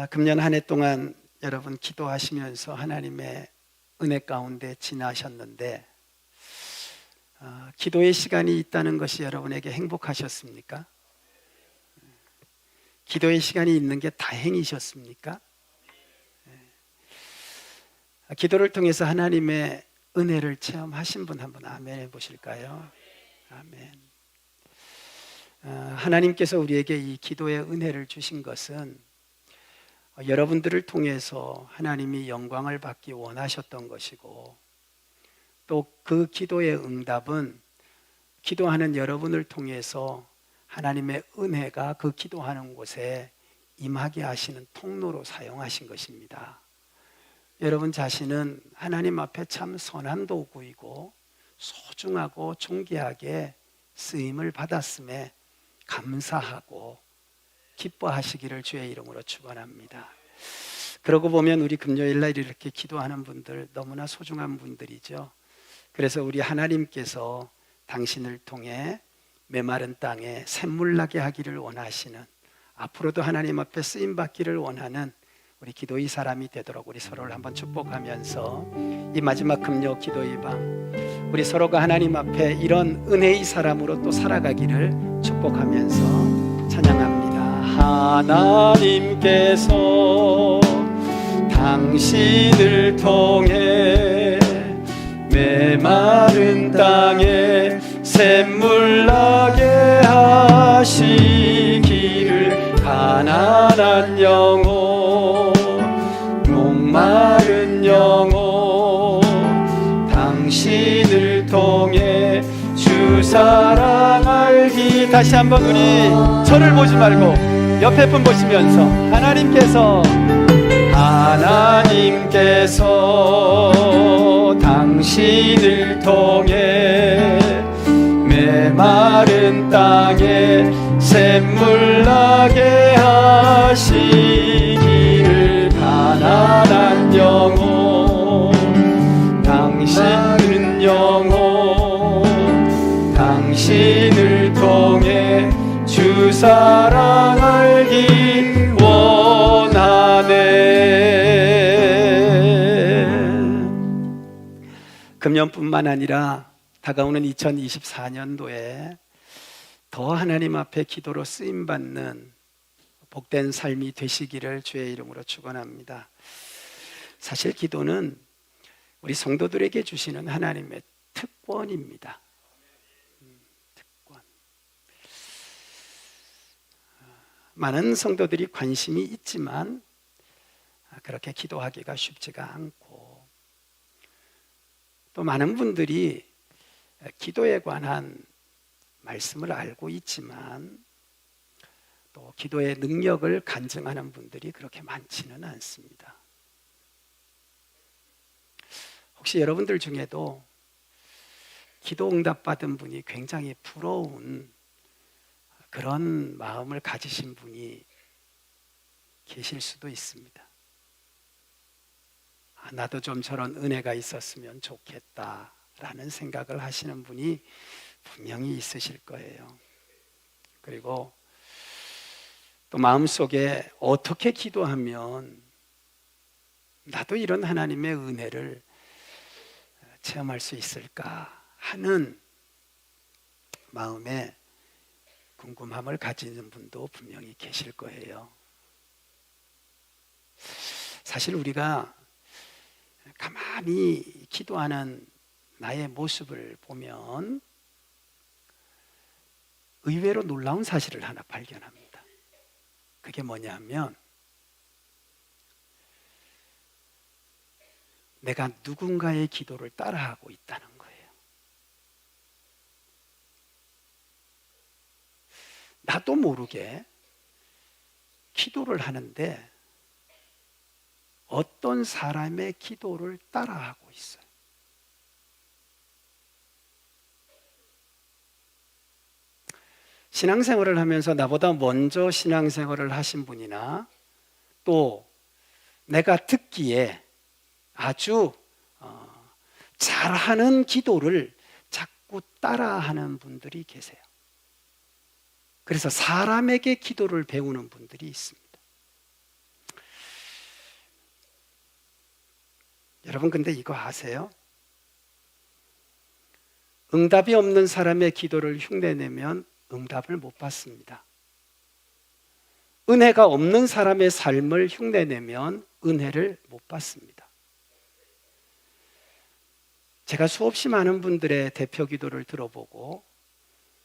금년 한 해 동안 여러분 기도하시면서 하나님의 은혜 가운데 지나셨는데 기도의 시간이 있다는 것이 여러분에게 행복하셨습니까? 기도의 시간이 있는 게 다행이셨습니까? 기도를 통해서 하나님의 은혜를 체험하신 분 한번 아멘 해보실까요? 아멘. 하나님께서 우리에게 이 기도의 은혜를 주신 것은 여러분들을 통해서 하나님이 영광을 받기 원하셨던 것이고, 또 그 기도의 응답은 기도하는 여러분을 통해서 하나님의 은혜가 그 기도하는 곳에 임하게 하시는 통로로 사용하신 것입니다. 여러분 자신은 하나님 앞에 참 선한 도구이고 소중하고 존귀하게 쓰임을 받았음에 감사하고 기뻐하시기를 주의 이름으로 축원합니다. 그러고 보면 우리 금요일날 이렇게 기도하는 분들 너무나 소중한 분들이죠. 그래서 우리 하나님께서 당신을 통해 메마른 땅에 샘물 나게 하기를 원하시는, 앞으로도 하나님 앞에 쓰임 받기를 원하는 우리 기도의 사람이 되도록 우리 서로를 한번 축복하면서 이 마지막 금요 기도의 밤 우리 서로가 하나님 앞에 이런 은혜의 사람으로 또 살아가기를 축복하면서 찬양합니다. 하나님께서 당신을 통해 메마른 땅에 샘물 나게 하시기를, 가난한 영혼 목마른 영혼 당신을 통해 주 사랑 알기. 다시 한번 우리 저를 보지 말고 옆에 분 보시면서 하나님께서 당신을 통해 메마른 땅에 샘물 나게 하시기를, 가난한 영혼 당신은 영혼 당신을 통해 주 사랑 알기 원하네. 금년뿐만 아니라 다가오는 2024년도에 더 하나님 앞에 기도로 쓰임받는 복된 삶이 되시기를 주의 이름으로 축원합니다. 사실 기도는 우리 성도들에게 주시는 하나님의 특권입니다. 특권. 많은 성도들이 관심이 있지만 그렇게 기도하기가 쉽지가 않고, 또 많은 분들이 기도에 관한 말씀을 알고 있지만 또 기도의 능력을 간증하는 분들이 그렇게 많지는 않습니다. 혹시 여러분들 중에도 기도 응답 받은 분이 굉장히 부러운 그런 마음을 가지신 분이 계실 수도 있습니다. 나도 좀 저런 은혜가 있었으면 좋겠다라는 생각을 하시는 분이 분명히 있으실 거예요. 그리고 또 마음속에 어떻게 기도하면 나도 이런 하나님의 은혜를 체험할 수 있을까 하는 마음에 궁금함을 가지는 분도 분명히 계실 거예요. 사실 우리가 가만히 기도하는 나의 모습을 보면 의외로 놀라운 사실을 하나 발견합니다. 그게 뭐냐면 내가 누군가의 기도를 따라하고 있다는 거예요. 나도 모르게 기도를 하는데 어떤 사람의 기도를 따라하고 있어요. 신앙생활을 하면서 나보다 먼저 신앙생활을 하신 분이나 또 내가 듣기에 아주 잘하는 기도를 자꾸 따라하는 분들이 계세요. 그래서 사람에게 기도를 배우는 분들이 있습니다. 여러분 근데 이거 아세요? 응답이 없는 사람의 기도를 흉내내면 응답을 못 받습니다. 은혜가 없는 사람의 삶을 흉내내면 은혜를 못 받습니다. 제가 수없이 많은 분들의 대표 기도를 들어보고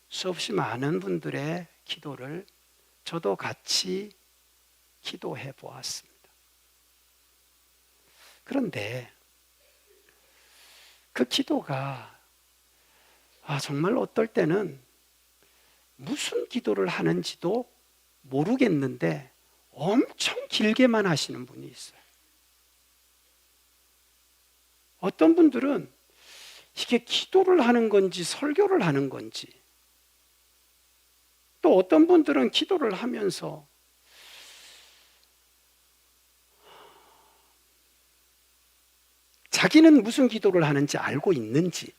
수없이 많은 분들의 기도를 저도 같이 기도해 보았습니다. 그런데 그 기도가 정말 어떨 때는 무슨 기도를 하는지도 모르겠는데 엄청 길게만 하시는 분이 있어요. 어떤 분들은 이게 기도를 하는 건지 설교를 하는 건지, 또 어떤 분들은 기도를 하면서 자기는 무슨 기도를 하는지 알고 있는지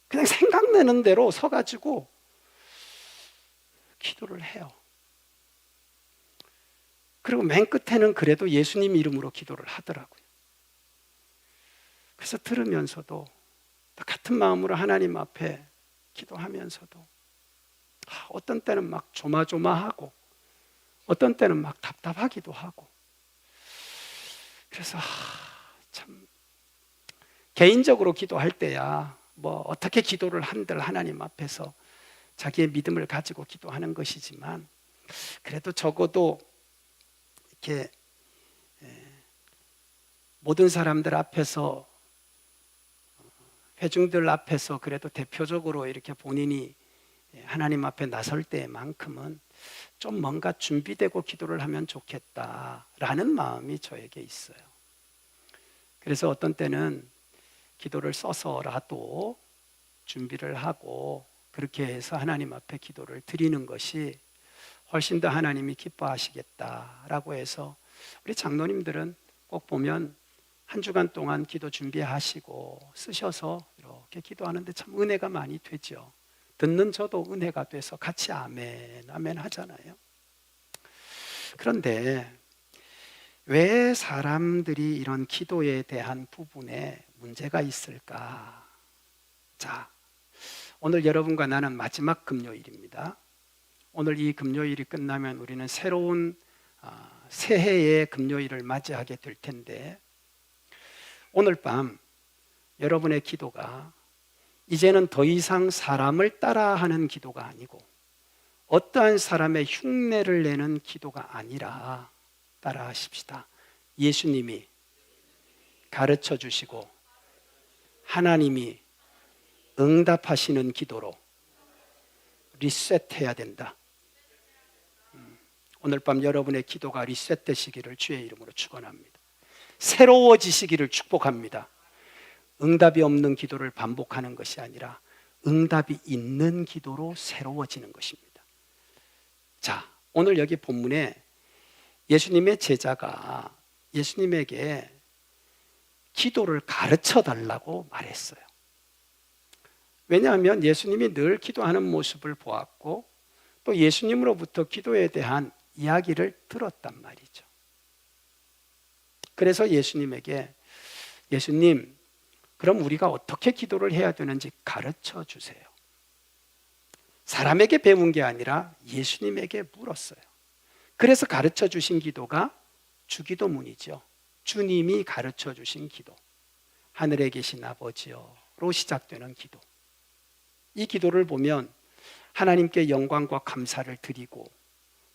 그냥 생각나는 대로 서가지고 기도를 해요. 그리고 맨 끝에는 그래도 예수님 이름으로 기도를 하더라고요. 그래서 들으면서도 같은 마음으로 하나님 앞에 기도하면서도 어떤 때는 막 조마조마하고 어떤 때는 막 답답하기도 하고, 그래서 참 개인적으로 기도할 때야 뭐 어떻게 기도를 한들 하나님 앞에서 자기의 믿음을 가지고 기도하는 것이지만, 그래도 적어도 이렇게 모든 사람들 앞에서, 회중들 앞에서 그래도 대표적으로 이렇게 본인이 하나님 앞에 나설 때만큼은 좀 뭔가 준비되고 기도를 하면 좋겠다라는 마음이 저에게 있어요. 그래서 어떤 때는 기도를 써서라도 준비를 하고 그렇게 해서 하나님 앞에 기도를 드리는 것이 훨씬 더 하나님이 기뻐하시겠다라고 해서, 우리 장로님들은 꼭 보면 한 주간 동안 기도 준비하시고 쓰셔서 이렇게 기도하는데 참 은혜가 많이 되죠. 듣는 저도 은혜가 돼서 같이 아멘 아멘 하잖아요. 그런데 왜 사람들이 이런 기도에 대한 부분에 문제가 있을까? 자, 오늘 여러분과 나는 마지막 금요일입니다. 오늘 이 금요일이 끝나면 우리는 새로운 새해의 금요일을 맞이하게 될 텐데, 오늘 밤 여러분의 기도가 이제는 더 이상 사람을 따라하는 기도가 아니고 어떠한 사람의 흉내를 내는 기도가 아니라, 따라하십시다. 예수님이 가르쳐 주시고 하나님이 응답하시는 기도로 리셋해야 된다. 오늘 밤 여러분의 기도가 리셋되시기를 주의 이름으로 축원합니다. 새로워지시기를 축복합니다. 응답이 없는 기도를 반복하는 것이 아니라 응답이 있는 기도로 새로워지는 것입니다. 자, 오늘 여기 본문에 예수님의 제자가 예수님에게 기도를 가르쳐 달라고 말했어요. 왜냐하면 예수님이 늘 기도하는 모습을 보았고 또 예수님으로부터 기도에 대한 이야기를 들었단 말이죠. 그래서 예수님에게, 예수님, 그럼 우리가 어떻게 기도를 해야 되는지 가르쳐 주세요. 사람에게 배운 게 아니라 예수님에게 물었어요. 그래서 가르쳐 주신 기도가 주기도문이죠. 주님이 가르쳐 주신 기도, 하늘에 계신 아버지여로 시작되는 기도. 이 기도를 보면 하나님께 영광과 감사를 드리고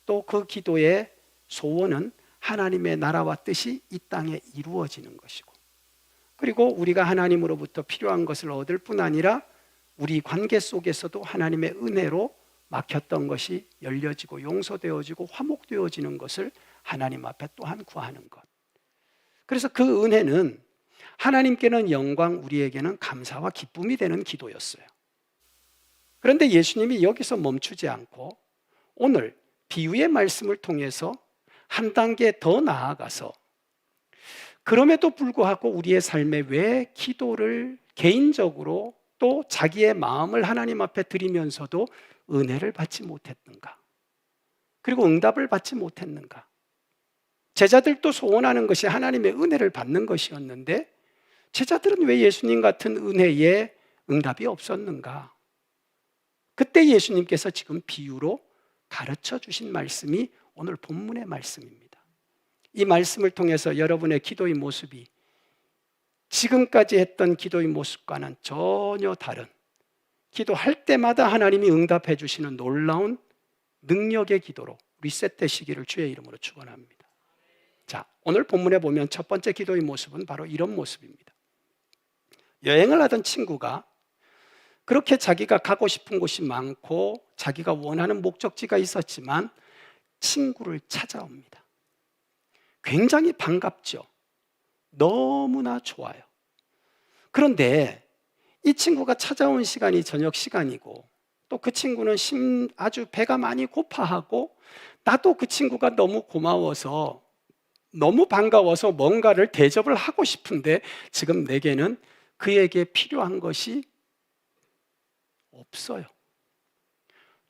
또 그 기도의 소원은 하나님의 나라와 뜻이 이 땅에 이루어지는 것이고, 그리고 우리가 하나님으로부터 필요한 것을 얻을 뿐 아니라 우리 관계 속에서도 하나님의 은혜로 막혔던 것이 열려지고 용서되어지고 화목되어지는 것을 하나님 앞에 또한 구하는 것. 그래서 그 은혜는 하나님께는 영광, 우리에게는 감사와 기쁨이 되는 기도였어요. 그런데 예수님이 여기서 멈추지 않고 오늘 비유의 말씀을 통해서 한 단계 더 나아가서, 그럼에도 불구하고 우리의 삶에 왜 기도를 개인적으로 또 자기의 마음을 하나님 앞에 드리면서도 은혜를 받지 못했는가? 그리고 응답을 받지 못했는가? 제자들도 소원하는 것이 하나님의 은혜를 받는 것이었는데 제자들은 왜 예수님 같은 은혜에 응답이 없었는가? 그때 예수님께서 지금 비유로 가르쳐 주신 말씀이 오늘 본문의 말씀입니다. 이 말씀을 통해서 여러분의 기도의 모습이 지금까지 했던 기도의 모습과는 전혀 다른, 기도할 때마다 하나님이 응답해 주시는 놀라운 능력의 기도로 리셋되시기를 주의 이름으로 축원합니다. 자, 오늘 본문에 보면 첫 번째 기도의 모습은 바로 이런 모습입니다. 여행을 하던 친구가 그렇게 자기가 가고 싶은 곳이 많고 자기가 원하는 목적지가 있었지만 친구를 찾아옵니다. 굉장히 반갑죠. 너무나 좋아요. 그런데 이 친구가 찾아온 시간이 저녁 시간이고 또 그 친구는 아주 배가 많이 고파하고 나도 그 친구가 너무 고마워서 너무 반가워서 뭔가를 대접을 하고 싶은데 지금 내게는 그에게 필요한 것이 없어요.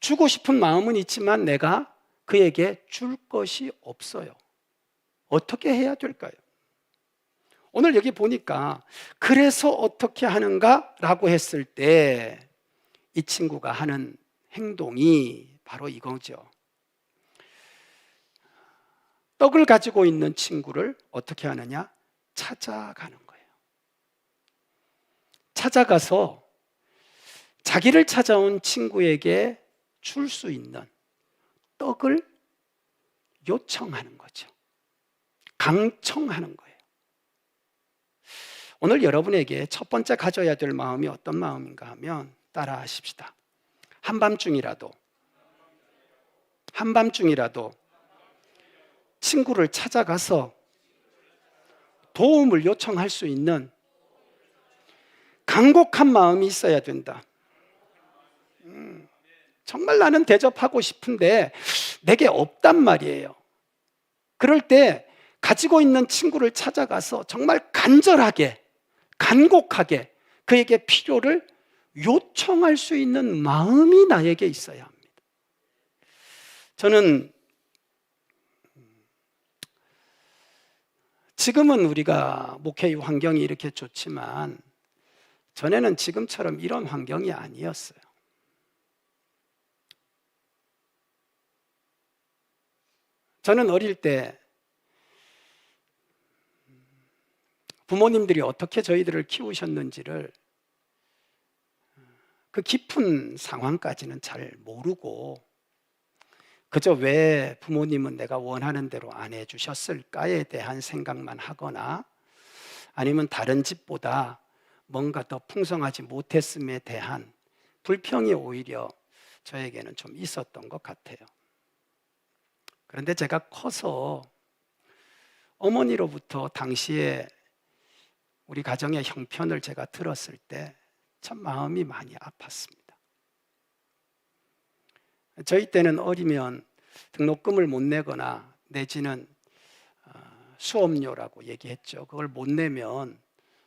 주고 싶은 마음은 있지만 내가 그에게 줄 것이 없어요. 어떻게 해야 될까요? 오늘 여기 보니까 그래서 어떻게 하는가? 라고 했을 때 이 친구가 하는 행동이 바로 이거죠. 떡을 가지고 있는 친구를 어떻게 하느냐? 찾아가는 거예요. 찾아가서 자기를 찾아온 친구에게 줄 수 있는 떡을 요청하는 거죠. 강청하는 거예요. 오늘 여러분에게 첫 번째 가져야 될 마음이 어떤 마음인가 하면 따라 하십시다. 한밤중이라도 친구를 찾아가서 도움을 요청할 수 있는 간곡한 마음이 있어야 된다. 정말 나는 대접하고 싶은데 내게 없단 말이에요. 그럴 때 가지고 있는 친구를 찾아가서 정말 간절하게, 간곡하게 그에게 필요를 요청할 수 있는 마음이 나에게 있어야 합니다. 저는 지금은 우리가 목회의 환경이 이렇게 좋지만 전에는 지금처럼 이런 환경이 아니었어요. 저는 어릴 때 부모님들이 어떻게 저희들을 키우셨는지를 그 깊은 상황까지는 잘 모르고 그저 왜 부모님은 내가 원하는 대로 안 해주셨을까에 대한 생각만 하거나 아니면 다른 집보다 뭔가 더 풍성하지 못했음에 대한 불평이 오히려 저에게는 좀 있었던 것 같아요. 그런데 제가 커서 어머니로부터 당시에 우리 가정의 형편을 제가 들었을 때 참 마음이 많이 아팠습니다. 저희 때는 어리면 등록금을 못 내거나 내지는 수업료라고 얘기했죠. 그걸 못 내면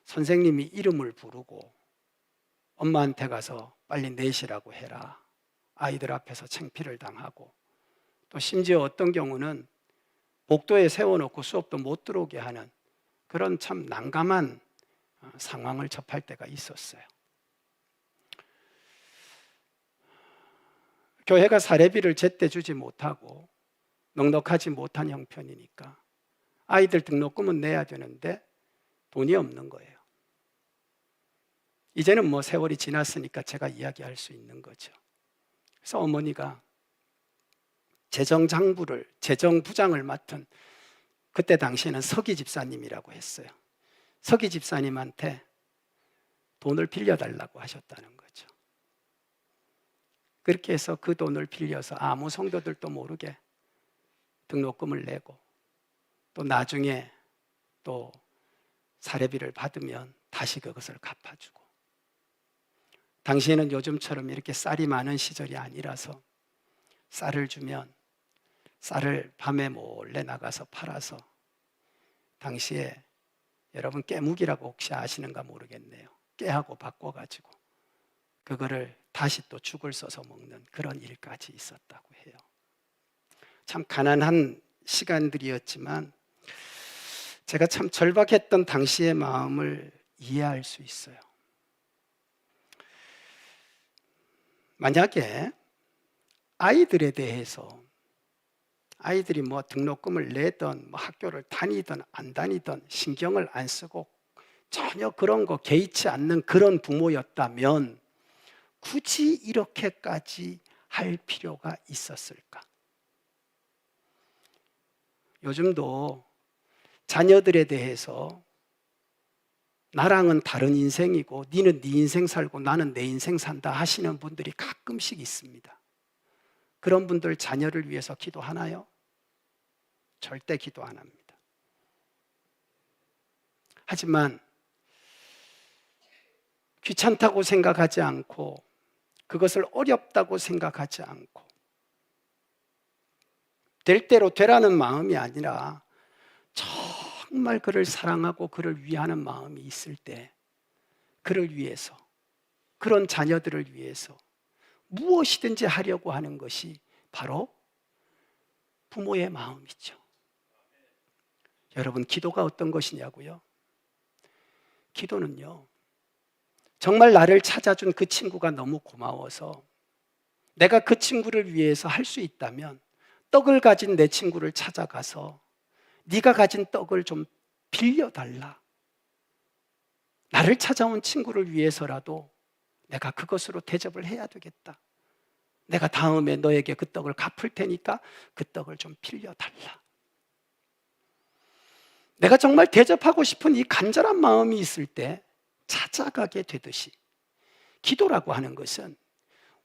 선생님이 이름을 부르고 엄마한테 가서 빨리 내시라고 해라. 아이들 앞에서 창피를 당하고 또 심지어 어떤 경우는 복도에 세워놓고 수업도 못 들어오게 하는 그런 참 난감한 상황을 접할 때가 있었어요. 교회가 사례비를 제때 주지 못하고 넉넉하지 못한 형편이니까 아이들 등록금은 내야 되는데 돈이 없는 거예요. 이제는 뭐 세월이 지났으니까 제가 이야기할 수 있는 거죠. 그래서 어머니가 재정부장을 맡은 그때 당시에는 서기 집사님이라고 했어요. 서기 집사님한테 돈을 빌려달라고 하셨다는 거죠. 그렇게 해서 그 돈을 빌려서 아무 성도들도 모르게 등록금을 내고 또 나중에 또 사례비를 받으면 다시 그것을 갚아주고 당시에는 요즘처럼 이렇게 쌀이 많은 시절이 아니라서 쌀을 주면 쌀을 밤에 몰래 나가서 팔아서 당시에 여러분 깨묵이라고 혹시 아시는가 모르겠네요. 깨하고 바꿔가지고 그거를 다시 또 죽을 써서 먹는 그런 일까지 있었다고 해요. 참 가난한 시간들이었지만 제가 참 절박했던 당시의 마음을 이해할 수 있어요. 만약에 아이들에 대해서 아이들이 뭐 등록금을 내든 뭐 학교를 다니든 안 다니든 신경을 안 쓰고 전혀 그런 거 개의치 않는 그런 부모였다면 굳이 이렇게까지 할 필요가 있었을까? 요즘도 자녀들에 대해서 나랑은 다른 인생이고 니는 네 인생 살고 나는 내 인생 산다 하시는 분들이 가끔씩 있습니다. 그런 분들 자녀를 위해서 기도하나요? 절대 기도 안 합니다. 하지만 귀찮다고 생각하지 않고 그것을 어렵다고 생각하지 않고 될 대로 되라는 마음이 아니라 정말 그를 사랑하고 그를 위하는 마음이 있을 때 그를 위해서, 그런 자녀들을 위해서 무엇이든지 하려고 하는 것이 바로 부모의 마음이죠. 여러분, 기도가 어떤 것이냐고요? 기도는요, 정말 나를 찾아준 그 친구가 너무 고마워서 내가 그 친구를 위해서 할 수 있다면 떡을 가진 내 친구를 찾아가서 네가 가진 떡을 좀 빌려달라. 나를 찾아온 친구를 위해서라도 내가 그것으로 대접을 해야 되겠다. 내가 다음에 너에게 그 떡을 갚을 테니까 그 떡을 좀 빌려달라. 내가 정말 대접하고 싶은 이 간절한 마음이 있을 때 찾아가게 되듯이 기도라고 하는 것은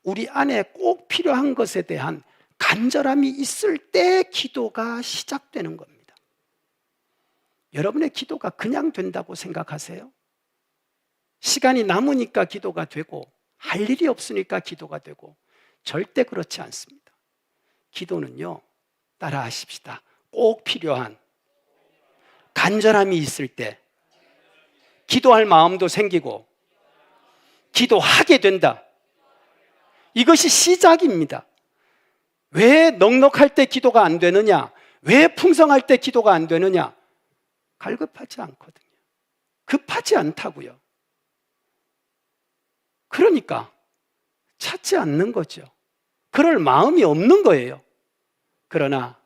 우리 안에 꼭 필요한 것에 대한 간절함이 있을 때 기도가 시작되는 겁니다. 여러분의 기도가 그냥 된다고 생각하세요? 시간이 남으니까 기도가 되고 할 일이 없으니까 기도가 되고 절대 그렇지 않습니다. 기도는요, 따라 하십시다. 꼭 필요한 간절함이 있을 때 기도할 마음도 생기고 기도하게 된다. 이것이 시작입니다. 왜 넉넉할 때 기도가 안 되느냐? 왜 풍성할 때 기도가 안 되느냐? 갈급하지 않거든요. 급하지 않다고요. 그러니까 찾지 않는 거죠. 그럴 마음이 없는 거예요. 그러나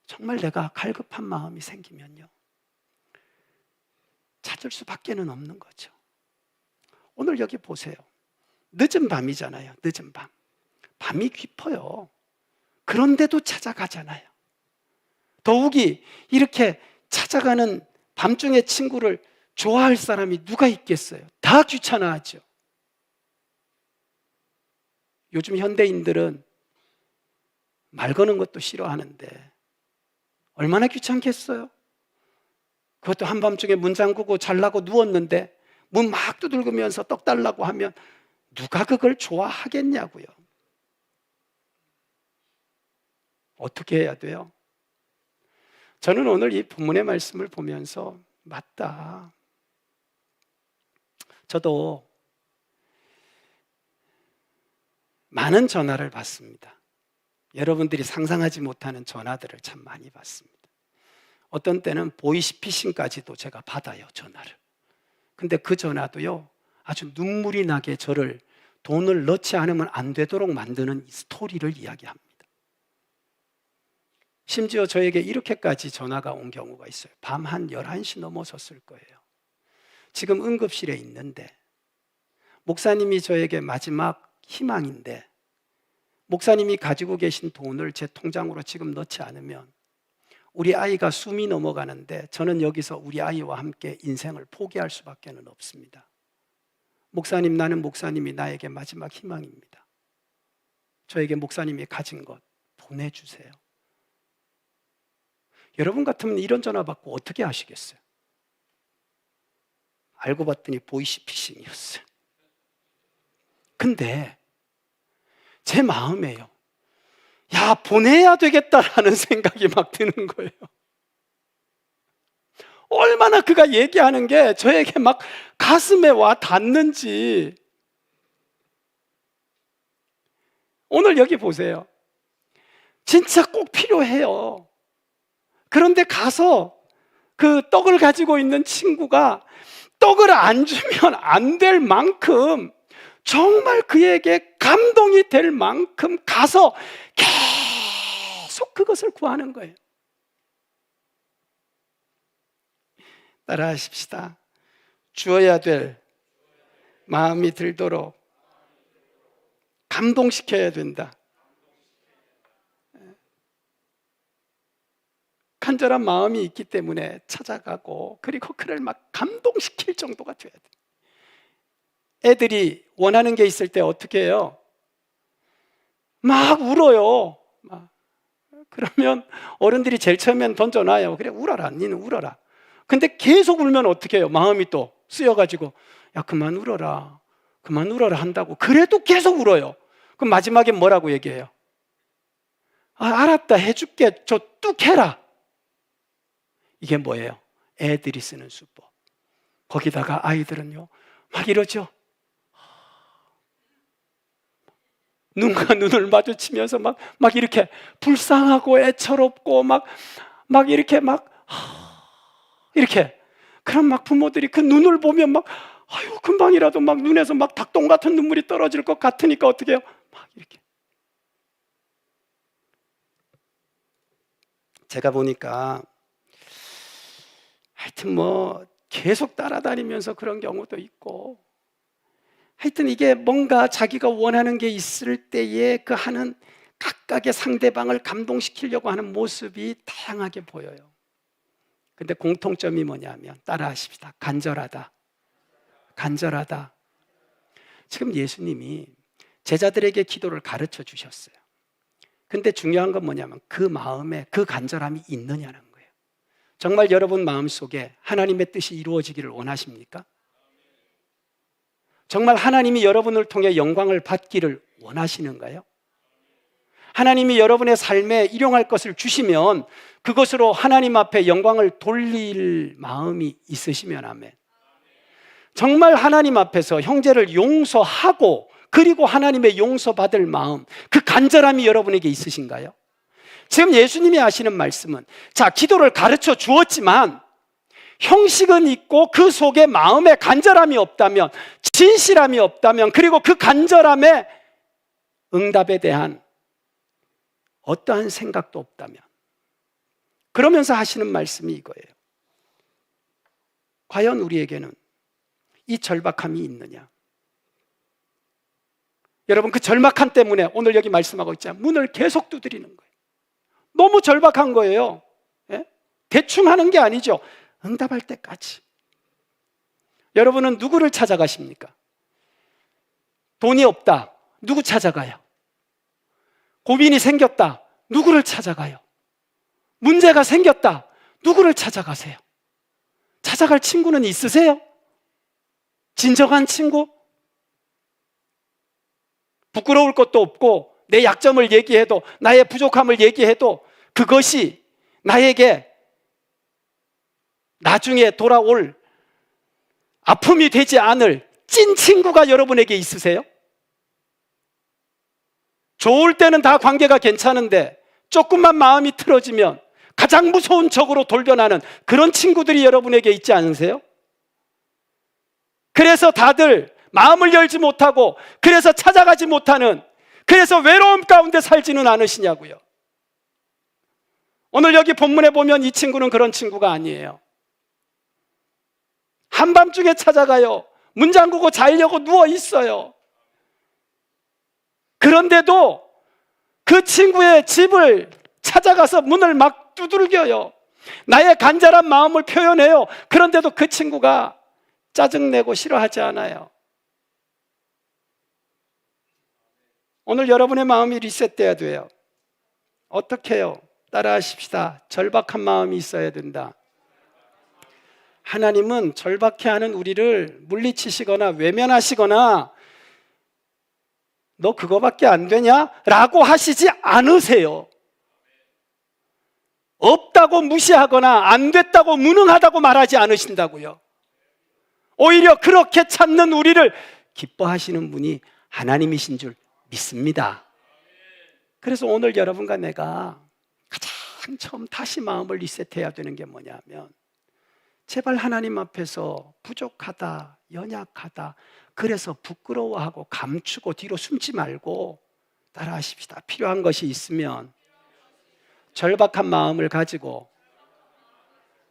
정말 내가 갈급한 마음이 생기면요, 찾을 수밖에는 없는 거죠. 오늘 여기 보세요. 늦은 밤이잖아요. 늦은 밤. 밤이 깊어요. 그런데도 찾아가잖아요. 더욱이 이렇게 찾아가는 밤중에 친구를 좋아할 사람이 누가 있겠어요? 다 귀찮아하죠. 요즘 현대인들은 말 거는 것도 싫어하는데 얼마나 귀찮겠어요? 그것도 한밤중에 문 잠그고 잘라고 누웠는데 문 막 두들기면서 떡 달라고 하면 누가 그걸 좋아하겠냐고요. 어떻게 해야 돼요? 저는 오늘 이 본문의 말씀을 보면서 맞다. 저도 많은 전화를 받습니다. 여러분들이 상상하지 못하는 전화들을 참 많이 받습니다. 어떤 때는 보이스피싱까지도 제가 받아요, 전화를. 근데 그 전화도요, 아주 눈물이 나게 저를 돈을 넣지 않으면 안 되도록 만드는 스토리를 이야기합니다. 심지어 저에게 이렇게까지 전화가 온 경우가 있어요. 밤 한 11시 넘어섰을 거예요. 지금 응급실에 있는데 목사님이 저에게 마지막 희망인데 목사님이 가지고 계신 돈을 제 통장으로 지금 넣지 않으면 우리 아이가 숨이 넘어가는데 저는 여기서 우리 아이와 함께 인생을 포기할 수밖에 없습니다. 목사님, 나는 목사님이 나에게 마지막 희망입니다. 저에게 목사님이 가진 것 보내주세요. 여러분 같으면 이런 전화 받고 어떻게 하시겠어요? 알고 봤더니 보이스피싱이었어요. 근데 제 마음에요, 야, 보내야 되겠다라는 생각이 막 드는 거예요. 얼마나 그가 얘기하는 게 저에게 막 가슴에 와 닿는지. 오늘 여기 보세요. 진짜 꼭 필요해요. 그런데 가서 그 떡을 가지고 있는 친구가 떡을 안 주면 안 될 만큼, 정말 그에게 감동이 될 만큼 가서 계속 그것을 구하는 거예요. 따라하십시다. 주어야 될 마음이 들도록 감동시켜야 된다. 간절한 마음이 있기 때문에 찾아가고, 그리고 그를 막 감동시킬 정도가 돼야 돼. 애들이 원하는 게 있을 때 어떻게 해요? 막 울어요. 그러면 어른들이 제일 처음엔 던져놔요. 그래, 울어라, 니는 울어라. 근데 계속 울면 어떻게 해요? 마음이 또 쓰여가지고, 야, 그만 울어라, 그만 울어라 한다고. 그래도 계속 울어요. 그럼 마지막에 뭐라고 얘기해요? 아, 알았다, 해줄게, 저 뚝 해라. 이게 뭐예요? 애들이 쓰는 수법. 거기다가 아이들은요, 막 이러죠. 눈과 눈을 마주치면서 막 이렇게 불쌍하고 애처롭고 이렇게. 그럼 막 부모들이 그 눈을 보면 막, 아유, 금방이라도 막 눈에서 막 닭똥 같은 눈물이 떨어질 것 같으니까 어떻게 해요? 막 이렇게. 제가 보니까 하여튼 뭐 계속 따라다니면서 그런 경우도 있고, 하여튼 이게 뭔가 자기가 원하는 게 있을 때에 그 하는 각각의 상대방을 감동시키려고 하는 모습이 다양하게 보여요. 근데 공통점이 뭐냐면, 따라하십시다. 간절하다. 간절하다. 지금 예수님이 제자들에게 기도를 가르쳐 주셨어요. 근데 중요한 건 뭐냐면 그 마음에 그 간절함이 있느냐는 거예요. 정말 여러분 마음속에 하나님의 뜻이 이루어지기를 원하십니까? 정말 하나님이 여러분을 통해 영광을 받기를 원하시는가요? 하나님이 여러분의 삶에 일용할 것을 주시면 그것으로 하나님 앞에 영광을 돌릴 마음이 있으시면 아멘. 정말 하나님 앞에서 형제를 용서하고, 그리고 하나님의 용서받을 마음, 그 간절함이 여러분에게 있으신가요? 지금 예수님이 하시는 말씀은, 자, 기도를 가르쳐 주었지만 형식은 있고 그 속에 마음의 간절함이 없다면, 진실함이 없다면, 그리고 그 간절함의 응답에 대한 어떠한 생각도 없다면, 그러면서 하시는 말씀이 이거예요. 과연 우리에게는 이 절박함이 있느냐? 여러분, 그 절박함 때문에 오늘 여기 말씀하고 있잖아요. 문을 계속 두드리는 거예요. 너무 절박한 거예요. 예? 대충 하는 게 아니죠. 응답할 때까지. 여러분은 누구를 찾아가십니까? 돈이 없다. 누구 찾아가요? 고민이 생겼다. 누구를 찾아가요? 문제가 생겼다. 누구를 찾아가세요? 찾아갈 친구는 있으세요? 진정한 친구? 부끄러울 것도 없고, 내 약점을 얘기해도, 나의 부족함을 얘기해도 그것이 나에게 나중에 돌아올 아픔이 되지 않을 찐 친구가 여러분에게 있으세요? 좋을 때는 다 관계가 괜찮은데 조금만 마음이 틀어지면 가장 무서운 적으로 돌변하는 그런 친구들이 여러분에게 있지 않으세요? 그래서 다들 마음을 열지 못하고, 그래서 찾아가지 못하는, 그래서 외로움 가운데 살지는 않으시냐고요. 오늘 여기 본문에 보면 이 친구는 그런 친구가 아니에요. 한밤중에 찾아가요. 문 잠그고 자려고 누워 있어요. 그런데도 그 친구의 집을 찾아가서 문을 막 두들겨요. 나의 간절한 마음을 표현해요. 그런데도 그 친구가 짜증내고 싫어하지 않아요. 오늘 여러분의 마음이 리셋돼야 돼요. 어떻게 해요? 따라하십시다. 절박한 마음이 있어야 된다. 하나님은 절박해하는 우리를 물리치시거나 외면하시거나 너 그거밖에 안 되냐? 라고 하시지 않으세요. 없다고 무시하거나 안 됐다고 무능하다고 말하지 않으신다고요. 오히려 그렇게 찾는 우리를 기뻐하시는 분이 하나님이신 줄 믿습니다. 그래서 오늘 여러분과 내가 가장 처음 다시 마음을 리셋해야 되는 게 뭐냐면, 제발 하나님 앞에서 부족하다, 연약하다, 그래서 부끄러워하고 감추고 뒤로 숨지 말고 따라하십시다. 필요한 것이 있으면 절박한 마음을 가지고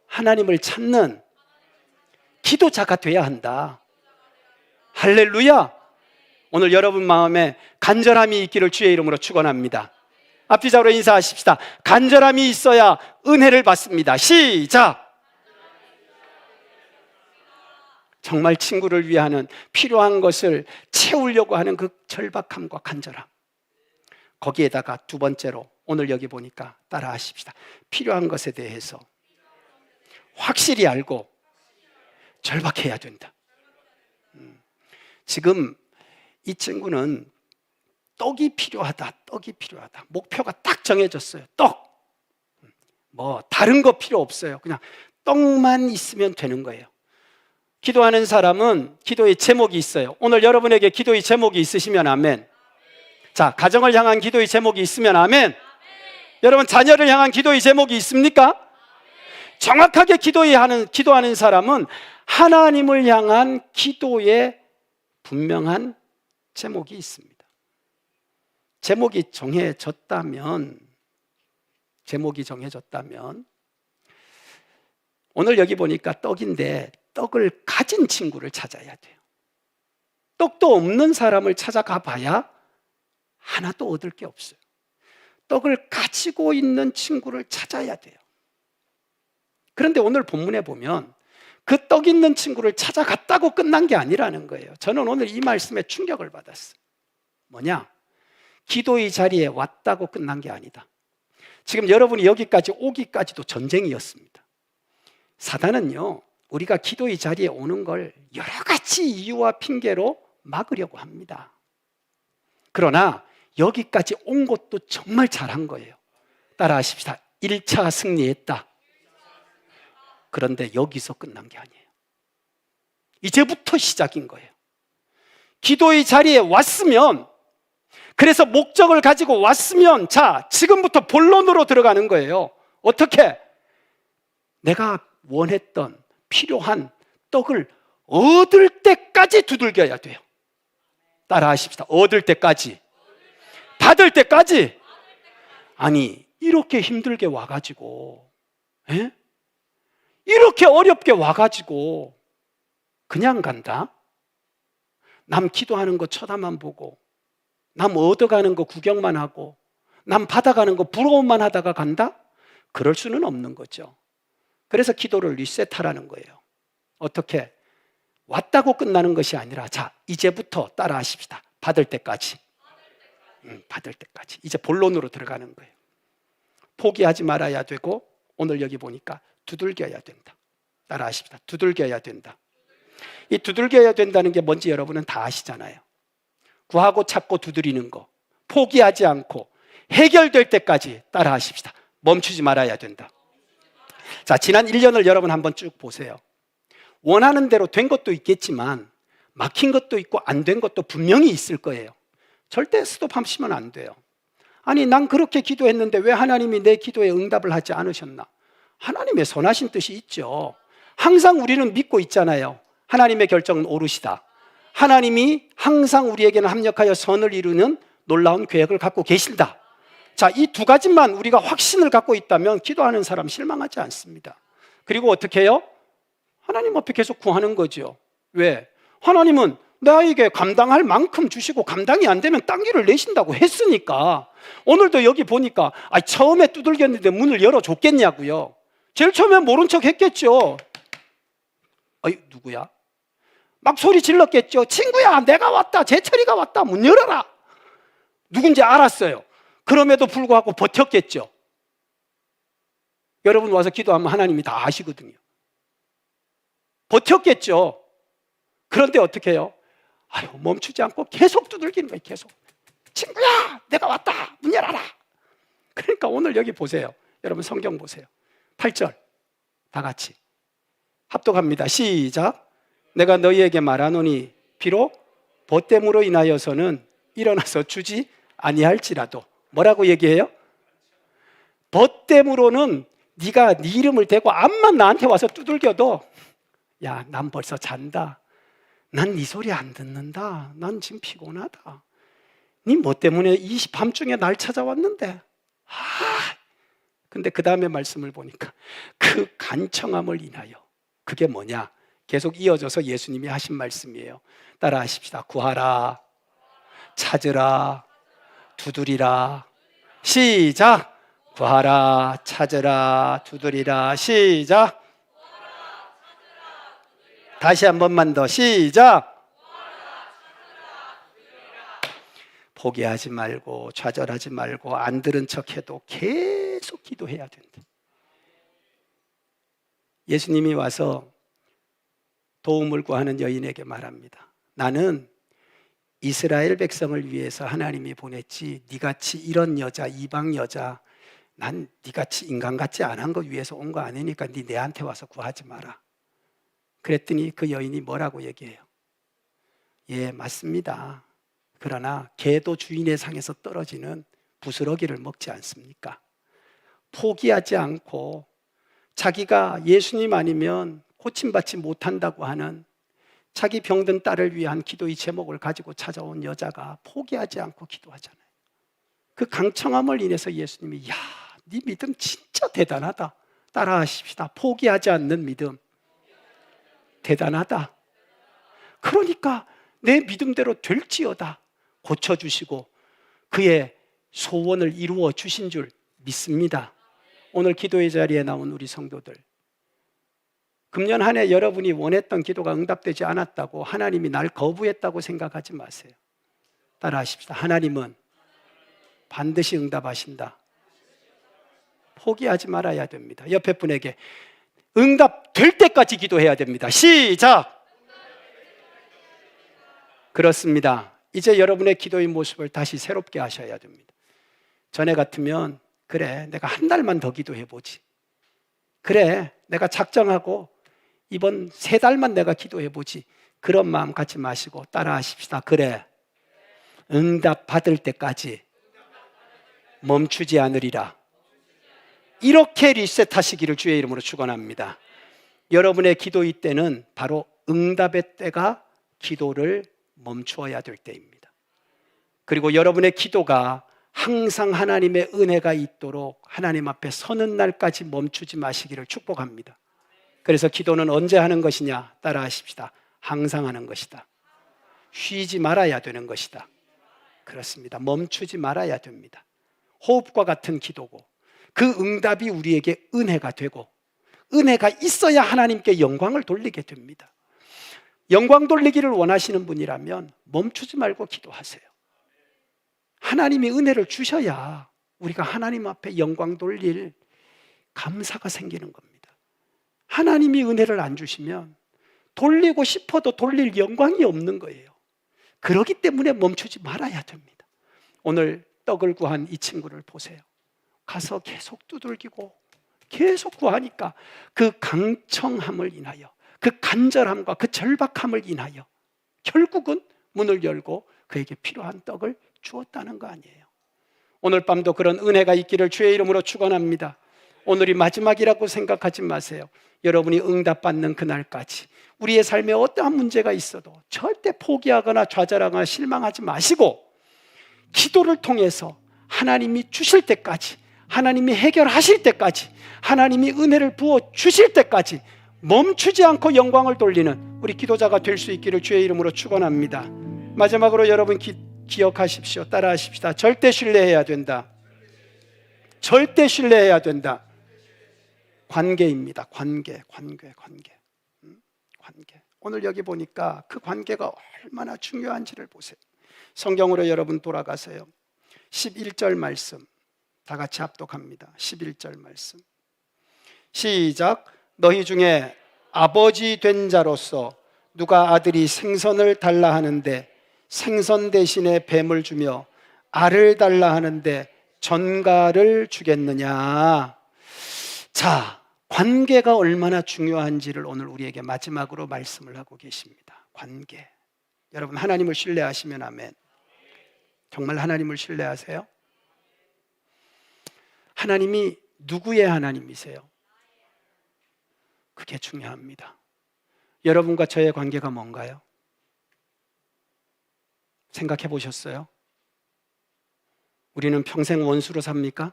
하나님을 찾는 기도자가 돼야 한다. 할렐루야! 오늘 여러분 마음에 간절함이 있기를 주의 이름으로 축원합니다. 앞뒤자로 인사하십시다. 간절함이 있어야 은혜를 받습니다. 시작! 정말 친구를 위하는 필요한 것을 채우려고 하는 그 절박함과 간절함, 거기에다가 두 번째로 오늘 여기 보니까 따라하십시다. 필요한 것에 대해서 확실히 알고 절박해야 된다. 지금 이 친구는 떡이 필요하다, 떡이 필요하다. 목표가 딱 정해졌어요. 떡. 뭐 다른 거 필요 없어요. 그냥 떡만 있으면 되는 거예요. 기도하는 사람은 기도의 제목이 있어요. 오늘 여러분에게 기도의 제목이 있으시면 아멘. 자, 가정을 향한 기도의 제목이 있으면 아멘. 여러분, 자녀를 향한 기도의 제목이 있습니까? 정확하게 기도하는 사람은 하나님을 향한 기도에 분명한 제목이 있습니다. 제목이 정해졌다면 오늘 여기 보니까 떡인데 떡을 가진 친구를 찾아야 돼요. 떡도 없는 사람을 찾아가 봐야 하나도 얻을 게 없어요. 떡을 가지고 있는 친구를 찾아야 돼요. 그런데 오늘 본문에 보면 그 떡 있는 친구를 찾아갔다고 끝난 게 아니라는 거예요. 저는 오늘 이 말씀에 충격을 받았어요. 뭐냐? 기도의 자리에 왔다고 끝난 게 아니다. 지금 여러분이 여기까지 오기까지도 전쟁이었습니다. 사단은요, 우리가 기도의 자리에 오는 걸 여러 가지 이유와 핑계로 막으려고 합니다. 그러나 여기까지 온 것도 정말 잘한 거예요. 따라하십시다. 1차 승리했다. 그런데 여기서 끝난 게 아니에요. 이제부터 시작인 거예요. 기도의 자리에 왔으면, 그래서 목적을 가지고 왔으면, 자, 지금부터 본론으로 들어가는 거예요. 어떻게? 내가 원했던 필요한 떡을 얻을 때까지 두들겨야 돼요. 따라하십시다. 얻을 때까지, 받을 때까지. 아니, 이렇게 힘들게 와가지고, 이렇게 어렵게 와가지고 그냥 간다? 남 기도하는 거 쳐다만 보고, 남 얻어가는 거 구경만 하고, 남 받아가는 거 부러움만 하다가 간다? 그럴 수는 없는 거죠. 그래서 기도를 리셋하라는 거예요. 어떻게? 왔다고 끝나는 것이 아니라, 자, 이제부터 따라하십시다. 받을 때까지. 받을 때까지. 이제 본론으로 들어가는 거예요. 포기하지 말아야 되고, 오늘 여기 보니까 두들겨야 된다. 따라하십시다. 두들겨야 된다. 이 두들겨야 된다는 게 뭔지 여러분은 다 아시잖아요. 구하고 찾고 두드리는 거, 포기하지 않고 해결될 때까지 따라하십시다. 멈추지 말아야 된다. 자, 지난 1년을 여러분 한번 쭉 보세요. 원하는 대로 된 것도 있겠지만 막힌 것도 있고 안 된 것도 분명히 있을 거예요. 절대 스톱하시면 안 돼요. 아니, 난 그렇게 기도했는데 왜 하나님이 내 기도에 응답을 하지 않으셨나? 하나님의 선하신 뜻이 있죠. 항상 우리는 믿고 있잖아요. 하나님의 결정은 옳으시다. 하나님이 항상 우리에게는 합력하여 선을 이루는 놀라운 계획을 갖고 계신다. 자, 이 두 가지만 우리가 확신을 갖고 있다면 기도하는 사람 실망하지 않습니다. 그리고 어떻게 해요? 하나님 앞에 계속 구하는 거죠. 왜? 하나님은 나에게 감당할 만큼 주시고 감당이 안 되면 딴 길을 내신다고 했으니까. 오늘도 여기 보니까 처음에 두들겼는데 문을 열어줬겠냐고요. 제일 처음에 모른 척 했겠죠. 누구야? 막 소리 질렀겠죠. 친구야, 내가 왔다. 제철이가 왔다. 문 열어라. 누군지 알았어요. 그럼에도 불구하고 버텼겠죠. 여러분 와서 기도하면 하나님이 다 아시거든요. 버텼겠죠. 그런데 어떻게 해요? 멈추지 않고 계속 두들기는 거예요. 계속. 친구야, 내가 왔다. 문 열어라. 그러니까 오늘 여기 보세요. 여러분 성경 보세요. 8절 다 같이 합독합니다. 시작. 내가 너희에게 말하노니 비록 보탬으로 인하여서는 일어나서 주지 아니할지라도. 뭐라고 얘기해요? 벗됨으로는 네가 네 이름을 대고 암만 나한테 와서 두들겨도 야, 난 벌써 잔다. 난 네 소리 안 듣는다. 난 지금 피곤하다. 네 뭐 때문에 이 밤중에 날 찾아왔는데. 근데 그 다음에 말씀을 보니까 그 간청함을 인하여, 그게 뭐냐? 계속 이어져서 예수님이 하신 말씀이에요. 따라 하십시다. 구하라, 찾으라, 두드리라. 시작. 구하라, 찾으라, 두드리라. 시작. 다시 한 번만 더. 시작. 포기하지 말고 좌절하지 말고 안 들은 척해도 계속 기도해야 된다. 예수님이 와서 도움을 구하는 여인에게 말합니다. 나는 이스라엘 백성을 위해서 하나님이 보냈지 네같이 이런 여자, 이방 여자, 난 네같이 인간 같지 않은 거 위해서 온 거 아니니까 네 내한테 와서 구하지 마라. 그랬더니 그 여인이 뭐라고 얘기해요? 예, 맞습니다. 그러나 개도 주인의 상에서 떨어지는 부스러기를 먹지 않습니까? 포기하지 않고 자기가 예수님 아니면 고침받지 못한다고 하는 자기 병든 딸을 위한 기도의 제목을 가지고 찾아온 여자가 포기하지 않고 기도하잖아요. 그 강청함을 인해서 예수님이 야, 네 믿음 진짜 대단하다. 따라하십시다. 포기하지 않는 믿음 대단하다. 그러니까 내 믿음대로 될지어다 고쳐주시고 그의 소원을 이루어 주신 줄 믿습니다. 오늘 기도의 자리에 나온 우리 성도들, 금년 한 해 여러분이 원했던 기도가 응답되지 않았다고 하나님이 날 거부했다고 생각하지 마세요. 따라하십시다. 하나님은 반드시 응답하신다. 포기하지 말아야 됩니다. 옆에 분에게 응답될 때까지 기도해야 됩니다. 시작! 그렇습니다. 이제 여러분의 기도의 모습을 다시 새롭게 하셔야 됩니다. 전에 같으면 그래, 내가 한 달만 더 기도해보지. 그래, 내가 작정하고 이번 3달만 내가 기도해보지. 그런 마음 갖지 마시고 따라하십시다. 그래, 응답 받을 때까지 멈추지 않으리라. 이렇게 리셋하시기를 주의 이름으로 축원합니다. 여러분의 기도의 때는 바로 응답의 때가 기도를 멈추어야 될 때입니다. 그리고 여러분의 기도가 항상 하나님의 은혜가 있도록 하나님 앞에 서는 날까지 멈추지 마시기를 축복합니다. 그래서 기도는 언제 하는 것이냐? 따라하십시다. 항상 하는 것이다. 쉬지 말아야 되는 것이다. 그렇습니다. 멈추지 말아야 됩니다. 호흡과 같은 기도고 그 응답이 우리에게 은혜가 되고 은혜가 있어야 하나님께 영광을 돌리게 됩니다. 영광 돌리기를 원하시는 분이라면 멈추지 말고 기도하세요. 하나님이 은혜를 주셔야 우리가 하나님 앞에 영광 돌릴 감사가 생기는 겁니다. 하나님이 은혜를 안 주시면 돌리고 싶어도 돌릴 영광이 없는 거예요. 그렇기 때문에 멈추지 말아야 됩니다. 오늘 떡을 구한 이 친구를 보세요. 가서 계속 두들기고 계속 구하니까 그 강청함을 인하여 그 간절함과 그 절박함을 인하여 결국은 문을 열고 그에게 필요한 떡을 주었다는 거 아니에요. 오늘 밤도 그런 은혜가 있기를 주의 이름으로 축원합니다. 오늘이 마지막이라고 생각하지 마세요. 여러분이 응답받는 그날까지 우리의 삶에 어떠한 문제가 있어도 절대 포기하거나 좌절하거나 실망하지 마시고 기도를 통해서 하나님이 주실 때까지, 하나님이 해결하실 때까지, 하나님이 은혜를 부어 주실 때까지 멈추지 않고 영광을 돌리는 우리 기도자가 될 수 있기를 주의 이름으로 축원합니다. 마지막으로 여러분 기억하십시오. 따라하십시다. 절대 신뢰해야 된다. 절대 신뢰해야 된다. 관계입니다. 관계. 오늘 여기 보니까 그 관계가 얼마나 중요한지를 보세요. 성경으로 여러분 돌아가세요. 11절 말씀 다 같이 합독합니다. 11절 말씀 시작. 너희 중에 아버지 된 자로서 누가 아들이 생선을 달라 하는데 생선 대신에 뱀을 주며 알을 달라 하는데 전갈을 주겠느냐. 자, 관계가 얼마나 중요한지를 오늘 우리에게 마지막으로 말씀을 하고 계십니다. 관계. 여러분 하나님을 신뢰하시면 아멘. 정말 하나님을 신뢰하세요? 하나님이 누구의 하나님이세요? 그게 중요합니다. 여러분과 저의 관계가 뭔가요? 생각해 보셨어요? 우리는 평생 원수로 삽니까?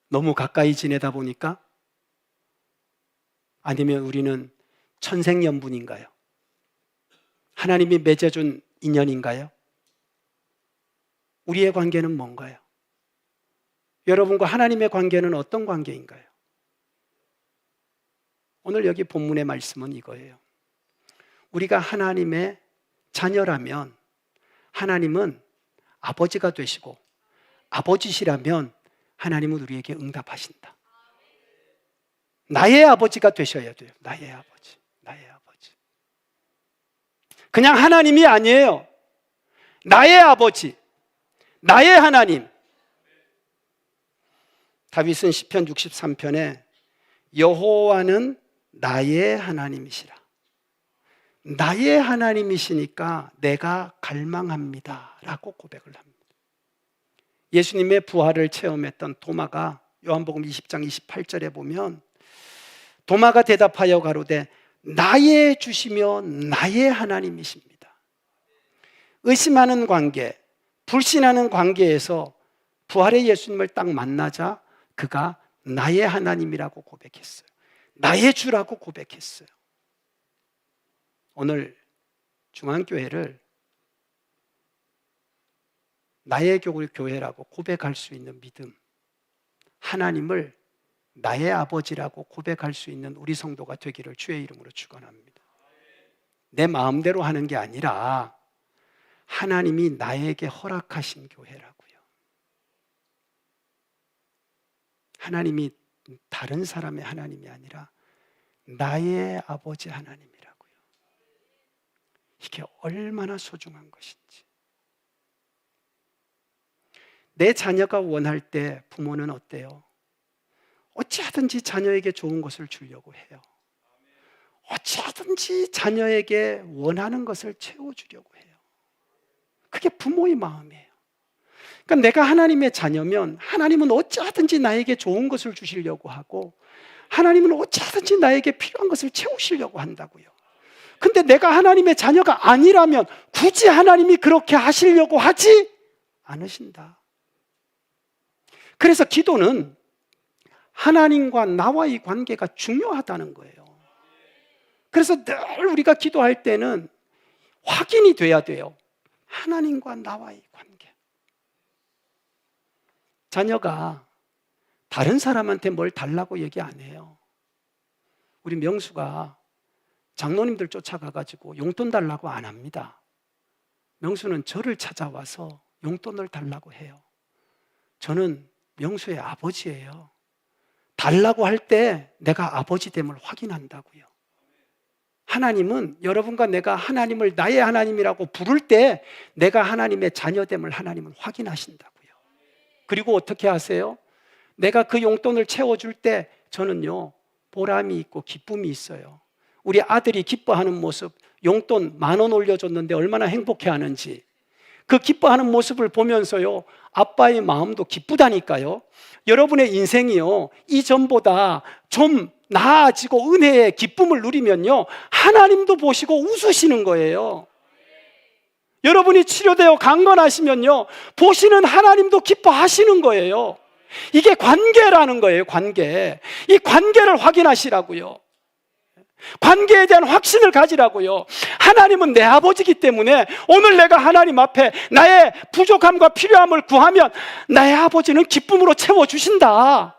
너무 가까이 지내다 보니까? 아니면 우리는 천생연분인가요? 하나님이 맺어준 인연인가요? 우리의 관계는 뭔가요? 여러분과 하나님의 관계는 어떤 관계인가요? 오늘 여기 본문의 말씀은 이거예요. 우리가 하나님의 자녀라면 하나님은 아버지가 되시고, 아버지시라면 하나님은 우리에게 응답하신다. 나의 아버지가 되셔야 돼요. 나의 아버지, 나의 아버지. 그냥 하나님이 아니에요. 나의 아버지, 나의 하나님. 다윗은 시편 63편에 여호와는 나의 하나님이시라. 나의 하나님이시니까 내가 갈망합니다 라고 고백을 합니다. 예수님의 부활을 체험했던 도마가 요한복음 20장 28절에 보면 도마가 대답하여 가로되 나의 주시며 나의 하나님이십니다. 의심하는 관계, 불신하는 관계에서 부활의 예수님을 딱 만나자 그가 나의 하나님이라고 고백했어요. 나의 주라고 고백했어요. 오늘 중앙교회를 나의 교회라고 고백할 수 있는 믿음, 하나님을 나의 아버지라고 고백할 수 있는 우리 성도가 되기를 주의 이름으로 축원합니다. 내 마음대로 하는 게 아니라 하나님이 나에게 허락하신 교회라고요. 하나님이 다른 사람의 하나님이 아니라 나의 아버지 하나님이라고요. 이게 얼마나 소중한 것인지. 내 자녀가 원할 때 부모는 어때요? 어찌하든지 자녀에게 좋은 것을 주려고 해요. 어찌하든지 자녀에게 원하는 것을 채워주려고 해요. 그게 부모의 마음이에요. 그러니까 내가 하나님의 자녀면 하나님은 어찌하든지 나에게 좋은 것을 주시려고 하고 하나님은 어찌하든지 나에게 필요한 것을 채우시려고 한다고요. 근데 내가 하나님의 자녀가 아니라면 굳이 하나님이 그렇게 하시려고 하지 않으신다. 그래서 기도는 하나님과 나와의 관계가 중요하다는 거예요. 그래서 늘 우리가 기도할 때는 확인이 돼야 돼요. 하나님과 나와의 관계. 자녀가 다른 사람한테 뭘 달라고 얘기 안 해요. 우리 명수가 장로님들 쫓아가가지고 용돈 달라고 안 합니다. 명수는 저를 찾아와서 용돈을 달라고 해요. 저는 명수의 아버지예요. 달라고 할 때 내가 아버지됨을 확인한다고요. 하나님은 여러분과 내가 하나님을 나의 하나님이라고 부를 때 내가 하나님의 자녀됨을 하나님은 확인하신다고요. 그리고 어떻게 하세요? 내가 그 용돈을 채워줄 때 저는요 보람이 있고 기쁨이 있어요. 우리 아들이 기뻐하는 모습, 용돈 10,000원 올려줬는데 얼마나 행복해하는지 그 기뻐하는 모습을 보면서요 아빠의 마음도 기쁘다니까요. 여러분의 인생이요 이전보다 좀 나아지고 은혜의 기쁨을 누리면요 하나님도 보시고 웃으시는 거예요. 여러분이 치료되어 강건하시면요 보시는 하나님도 기뻐하시는 거예요. 이게 관계라는 거예요. 관계. 이 관계를 확인하시라고요. 관계에 대한 확신을 가지라고요. 하나님은 내 아버지이기 때문에 오늘 내가 하나님 앞에 나의 부족함과 필요함을 구하면 나의 아버지는 기쁨으로 채워주신다.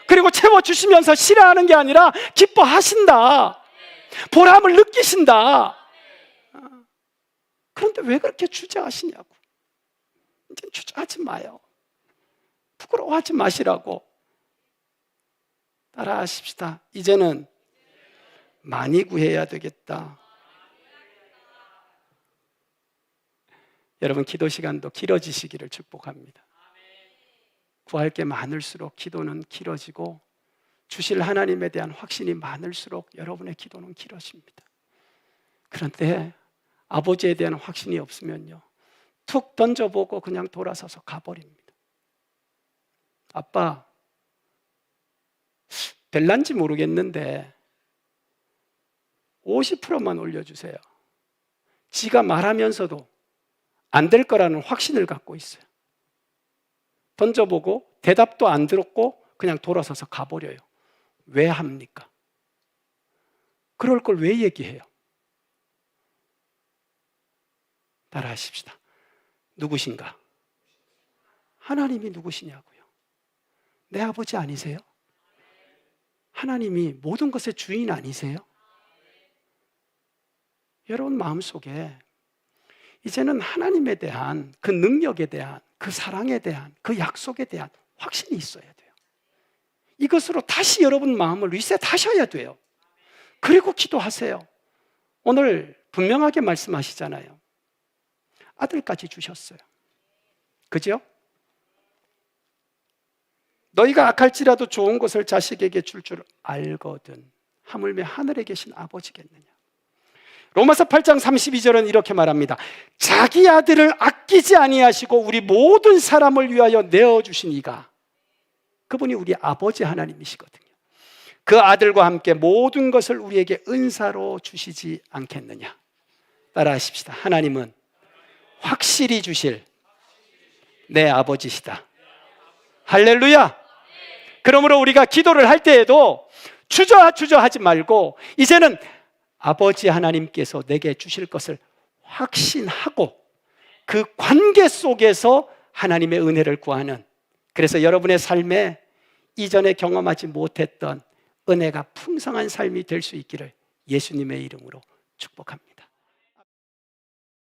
그리고 채워주시면서 싫어하는 게 아니라 기뻐하신다. 보람을 느끼신다. 그런데 왜 그렇게 주저하시냐고. 이제 주저하지 마요. 부끄러워하지 마시라고. 따라하십시다. 이제는 많이 구해야 되겠다. 여러분 기도 시간도 길어지시기를 축복합니다. 구할 게 많을수록 기도는 길어지고 주실 하나님에 대한 확신이 많을수록 여러분의 기도는 길어집니다. 그런데 아버지에 대한 확신이 없으면요 툭 던져보고 그냥 돌아서서 가버립니다. 아빠, 될란지 모르겠는데 50%만 올려주세요. 지가 말하면서도 안 될 거라는 확신을 갖고 있어요. 던져보고 대답도 안 들었고 그냥 돌아서서 가버려요. 왜 합니까? 그럴 걸 왜 얘기해요? 따라하십시다. 누구신가? 하나님이 누구시냐고요? 내 아버지 아니세요? 하나님이 모든 것의 주인 아니세요? 여러분 마음속에 이제는 하나님에 대한 그 능력에 대한 그 사랑에 대한 그 약속에 대한 확신이 있어야 돼요. 이것으로 다시 여러분 마음을 리셋하셔야 돼요. 그리고 기도하세요. 오늘 분명하게 말씀하시잖아요. 아들까지 주셨어요. 그죠? 너희가 악할지라도 좋은 것을 자식에게 줄 줄 알거든 하물며 하늘에 계신 아버지겠느냐. 로마서 8장 32절은 이렇게 말합니다. 자기 아들을 아끼지 아니하시고 우리 모든 사람을 위하여 내어주신 이가, 그분이 우리 아버지 하나님이시거든요. 그 아들과 함께 모든 것을 우리에게 은사로 주시지 않겠느냐. 따라하십시다. 하나님은 확실히 주실 내 아버지시다. 할렐루야. 그러므로 우리가 기도를 할 때에도 주저하지 말고 이제는 아버지 하나님께서 내게 주실 것을 확신하고 그 관계 속에서 하나님의 은혜를 구하는, 그래서 여러분의 삶에 이전에 경험하지 못했던 은혜가 풍성한 삶이 될 수 있기를 예수님의 이름으로 축복합니다.